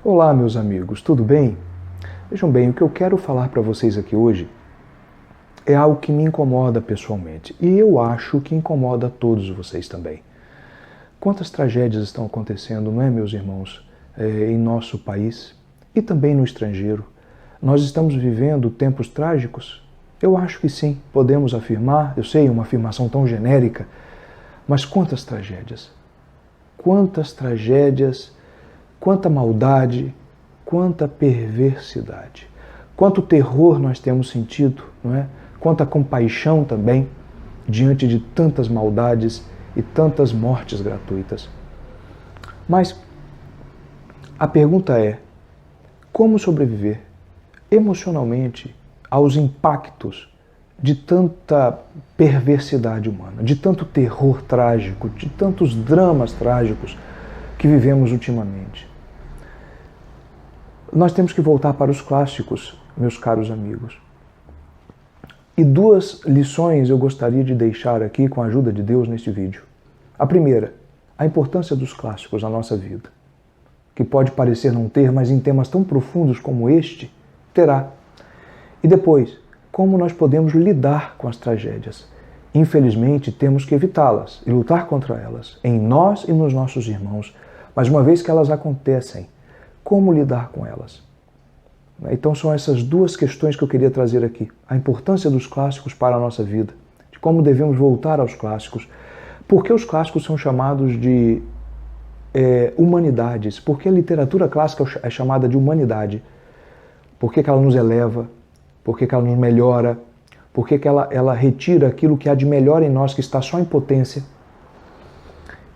Olá, meus amigos, tudo bem? Vejam bem, o que eu quero falar para vocês aqui hoje é algo que me incomoda pessoalmente e eu acho que incomoda a todos vocês também. Quantas tragédias estão acontecendo, não é, meus irmãos, em nosso país e também no estrangeiro? Nós estamos vivendo tempos trágicos? Eu acho que sim, podemos afirmar, eu sei, uma afirmação tão genérica, mas quantas tragédias? Quantas tragédias, quanta maldade, quanta perversidade, quanto terror nós temos sentido, não é? Quanta compaixão também diante de tantas maldades e tantas mortes gratuitas. Mas a pergunta é: como sobreviver emocionalmente aos impactos de tanta perversidade humana, de tanto terror trágico, de tantos dramas trágicos que vivemos ultimamente? Nós temos que voltar para os clássicos, meus caros amigos. E duas lições eu gostaria de deixar aqui com a ajuda de Deus neste vídeo. A primeira, a importância dos clássicos na nossa vida, que pode parecer não ter, mas em temas tão profundos como este, terá. E depois, como nós podemos lidar com as tragédias. Infelizmente, temos que evitá-las e lutar contra elas, em nós e nos nossos irmãos, mas uma vez que elas acontecem, como lidar com elas? Então são essas duas questões que eu queria trazer aqui. A importância dos clássicos para a nossa vida, de como devemos voltar aos clássicos. Por que os clássicos são chamados de humanidades? Por que a literatura clássica é chamada de humanidade? Por que ela nos eleva? Por que ela nos melhora? Por que ela retira aquilo que há de melhor em nós, que está só em potência?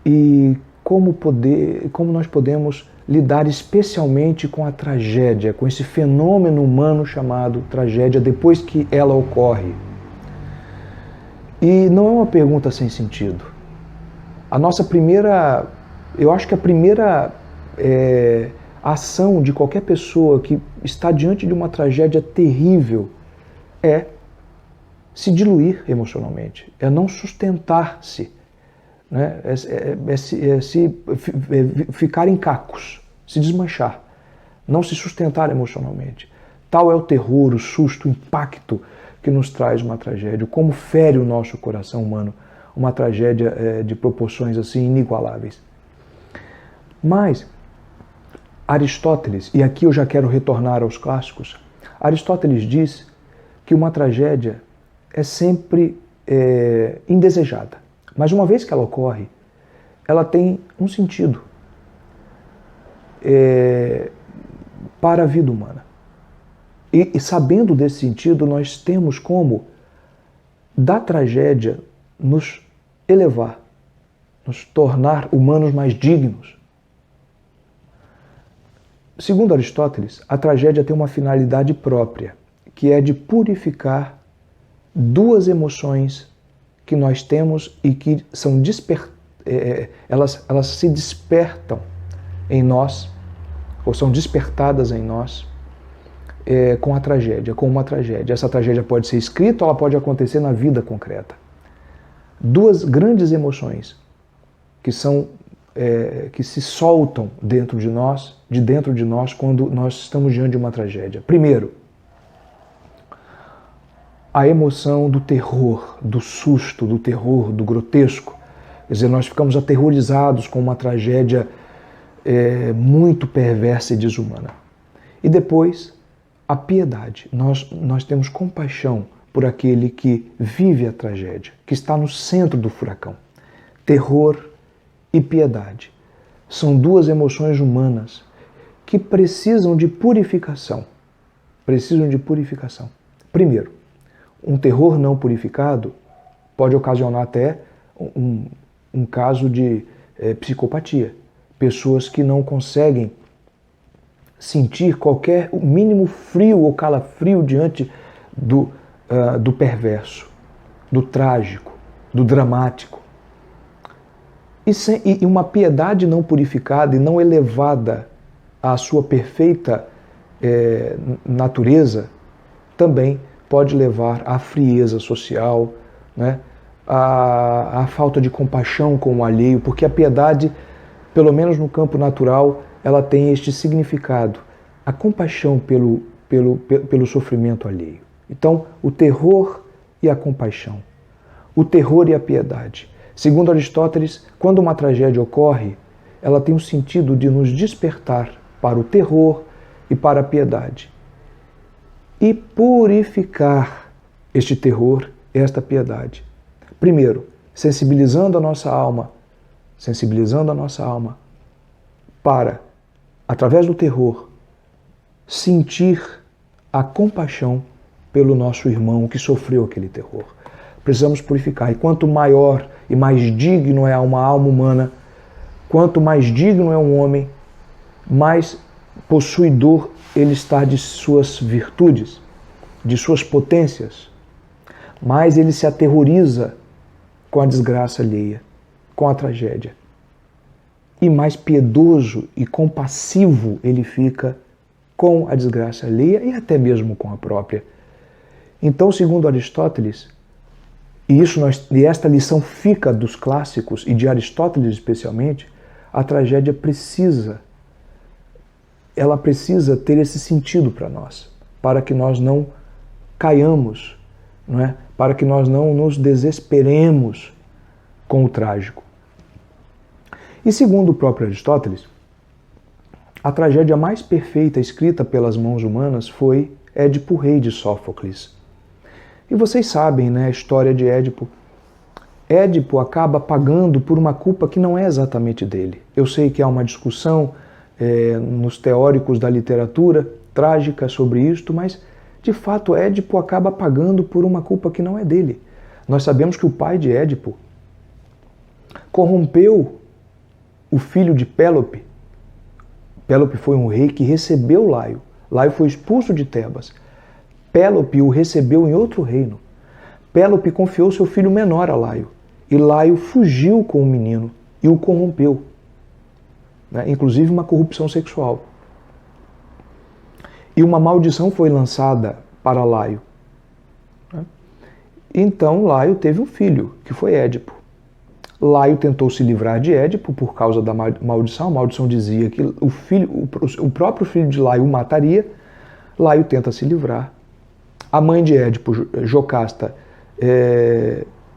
E como nós podemos lidar especialmente com a tragédia, com esse fenômeno humano chamado tragédia, depois que ela ocorre. E não é uma pergunta sem sentido. Eu acho que a primeira ação de qualquer pessoa que está diante de uma tragédia terrível é se diluir emocionalmente, é não sustentar-se, né? Ficar em cacos, se desmanchar, não se sustentar emocionalmente. Tal é o terror, o susto, o impacto que nos traz uma tragédia, como fere o nosso coração humano, uma tragédia de proporções assim inigualáveis. Mas Aristóteles, e aqui eu já quero retornar aos clássicos, Aristóteles diz que uma tragédia é sempre indesejada. Mas uma vez que ela ocorre, ela tem um sentido para a vida humana. E sabendo desse sentido, nós temos como, da tragédia, nos elevar, nos tornar humanos mais dignos. Segundo Aristóteles, a tragédia tem uma finalidade própria, que é de purificar duas emoções que nós temos e que são elas se despertam em nós, ou são despertadas em nós com a tragédia, com uma tragédia. Essa tragédia pode ser escrita ou ela pode acontecer na vida concreta. Duas grandes emoções que se soltam de dentro de nós quando nós estamos diante de uma tragédia. Primeiro, a emoção do terror, do susto, do terror, do grotesco. Quer dizer, nós ficamos aterrorizados com uma tragédia muito perversa e desumana. E depois, a piedade. Nós temos compaixão por aquele que vive a tragédia, que está no centro do furacão. Terror e piedade são duas emoções humanas que precisam de purificação. Precisam de purificação. Primeiro, um terror não purificado pode ocasionar até um caso de psicopatia. Pessoas que não conseguem sentir o mínimo frio ou calafrio diante do perverso, do trágico, do dramático. E uma piedade não purificada e não elevada à sua perfeita natureza também pode levar à frieza social, né? À falta de compaixão com o alheio, porque a piedade, pelo menos no campo natural, ela tem este significado, a compaixão pelo sofrimento alheio. Então, o terror e a compaixão, o terror e a piedade. Segundo Aristóteles, quando uma tragédia ocorre, ela tem o sentido de nos despertar para o terror e para a piedade e purificar este terror, esta piedade. Primeiro, sensibilizando a nossa alma para, através do terror, sentir a compaixão pelo nosso irmão que sofreu aquele terror. Precisamos purificar. E quanto maior e mais digno é uma alma humana, quanto mais digno é um homem, mais possuidor ele está de suas virtudes, de suas potências, mais ele se aterroriza com a desgraça alheia, com a tragédia. E mais piedoso e compassivo ele fica com a desgraça alheia e até mesmo com a própria. Então, segundo Aristóteles, e esta lição fica dos clássicos e de Aristóteles especialmente, a tragédia precisa ter esse sentido para nós, para que nós não caiamos, não é? Para que nós não nos desesperemos com o trágico. E segundo o próprio Aristóteles, a tragédia mais perfeita escrita pelas mãos humanas foi Édipo Rei de Sófocles. E vocês sabem, né, a história de Édipo. Édipo acaba pagando por uma culpa que não é exatamente dele. Eu sei que há uma discussão nos teóricos da literatura trágica sobre isto, mas de fato Édipo acaba pagando por uma culpa que não é dele. Nós sabemos que o pai de Édipo corrompeu o filho de Pélope. Pélope foi um rei que recebeu Laio. Laio foi expulso de Tebas. Pélope o recebeu em outro reino. Pélope confiou seu filho menor a Laio. E Laio fugiu com o menino e o corrompeu. Inclusive uma corrupção sexual. E uma maldição foi lançada para Laio. Então Laio teve um filho, que foi Édipo. Laio tentou se livrar de Édipo por causa da maldição. A maldição dizia que o próprio filho de Laio o mataria. Laio tenta se livrar. A mãe de Édipo, Jocasta,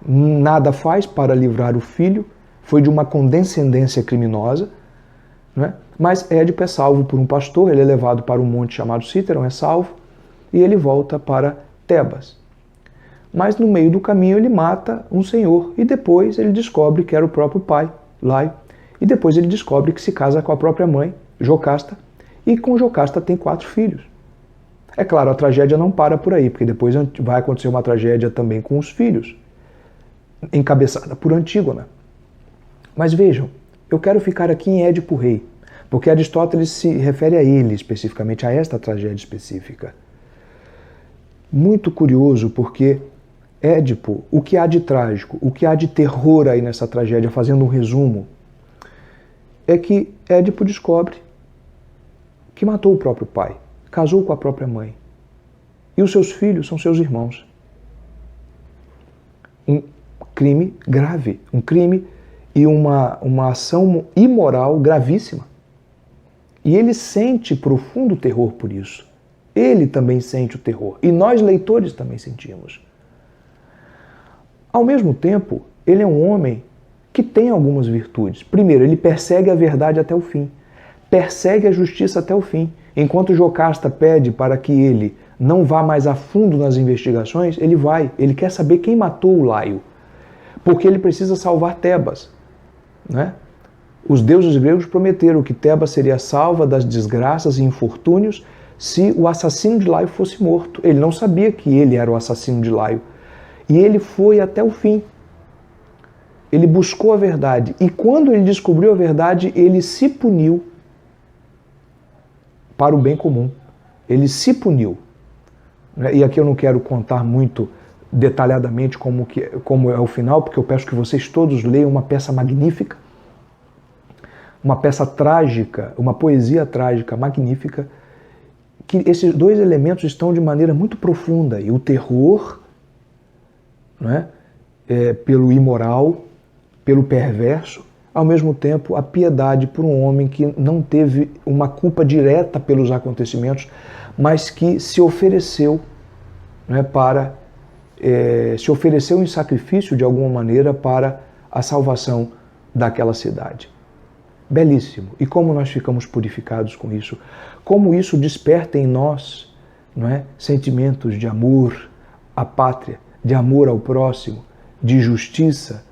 nada faz para livrar o filho. Foi de uma condescendência criminosa. Né? Mas Édipo é salvo por um pastor. Ele é levado para um monte chamado Cíteron, é salvo. E ele volta para Tebas. Mas no meio do caminho ele mata um senhor e depois ele descobre que era o próprio pai, Laio. E depois ele descobre que se casa com a própria mãe, Jocasta, e com Jocasta tem 4 filhos. É claro, a tragédia não para por aí, porque depois vai acontecer uma tragédia também com os filhos, encabeçada por Antígona. Mas vejam, eu quero ficar aqui em Édipo Rei, porque Aristóteles se refere a ele especificamente, a esta tragédia específica. Muito curioso, porque Édipo, o que há de trágico, o que há de terror aí nessa tragédia, fazendo um resumo, é que Édipo descobre que matou o próprio pai, casou com a própria mãe. E os seus filhos são seus irmãos. Um crime grave, um crime e uma ação imoral gravíssima. E ele sente profundo terror por isso. Ele também sente o terror. E nós, leitores, também sentimos. Ao mesmo tempo, ele é um homem que tem algumas virtudes. Primeiro, ele persegue a verdade até o fim. Persegue a justiça até o fim. Enquanto Jocasta pede para que ele não vá mais a fundo nas investigações, ele vai. Ele quer saber quem matou o Laio. Porque ele precisa salvar Tebas. Né? Os deuses gregos prometeram que Tebas seria salva das desgraças e infortúnios se o assassino de Laio fosse morto. Ele não sabia que ele era o assassino de Laio. E ele foi até o fim. Ele buscou a verdade. E quando ele descobriu a verdade, ele se puniu para o bem comum. Ele se puniu. E aqui eu não quero contar muito detalhadamente como é o final, porque eu peço que vocês todos leiam uma peça magnífica, uma peça trágica, uma poesia trágica magnífica, que esses dois elementos estão de maneira muito profunda. E o terror, não é? Pelo imoral, pelo perverso, ao mesmo tempo, a piedade por um homem que não teve uma culpa direta pelos acontecimentos, mas que se ofereceu, né, se ofereceu em sacrifício de alguma maneira para a salvação daquela cidade. Belíssimo. E como nós ficamos purificados com isso? Como isso desperta em nós, não é, sentimentos de amor à pátria, de amor ao próximo, de justiça,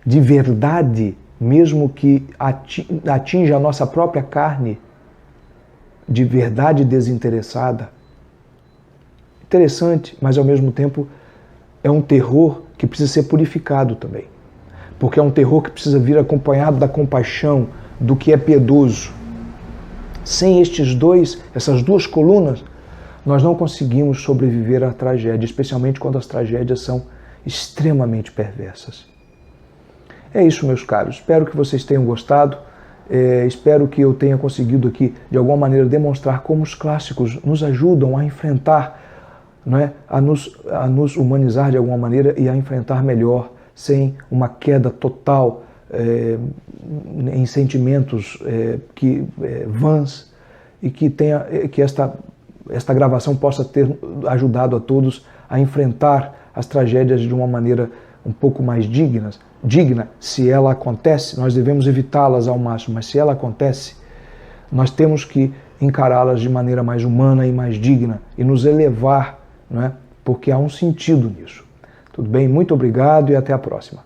de verdade, mesmo que atinja a nossa própria carne, de verdade desinteressada. Interessante, mas ao mesmo tempo é um terror que precisa ser purificado também. Porque é um terror que precisa vir acompanhado da compaixão, do que é piedoso. Sem essas duas colunas, nós não conseguimos sobreviver à tragédia, especialmente quando as tragédias são extremamente perversas. É isso, meus caros. Espero que vocês tenham gostado. Espero que eu tenha conseguido aqui, de alguma maneira, demonstrar como os clássicos nos ajudam a enfrentar, não é? a nos humanizar de alguma maneira e a enfrentar melhor, sem uma queda total em sentimentos vãs, e que esta gravação possa ter ajudado a todos a enfrentar as tragédias de uma maneira um pouco mais digna. Se ela acontece, nós devemos evitá-las ao máximo, mas se ela acontece, nós temos que encará-las de maneira mais humana e mais digna e nos elevar, não é? Porque há um sentido nisso. Tudo bem? Muito obrigado e até a próxima.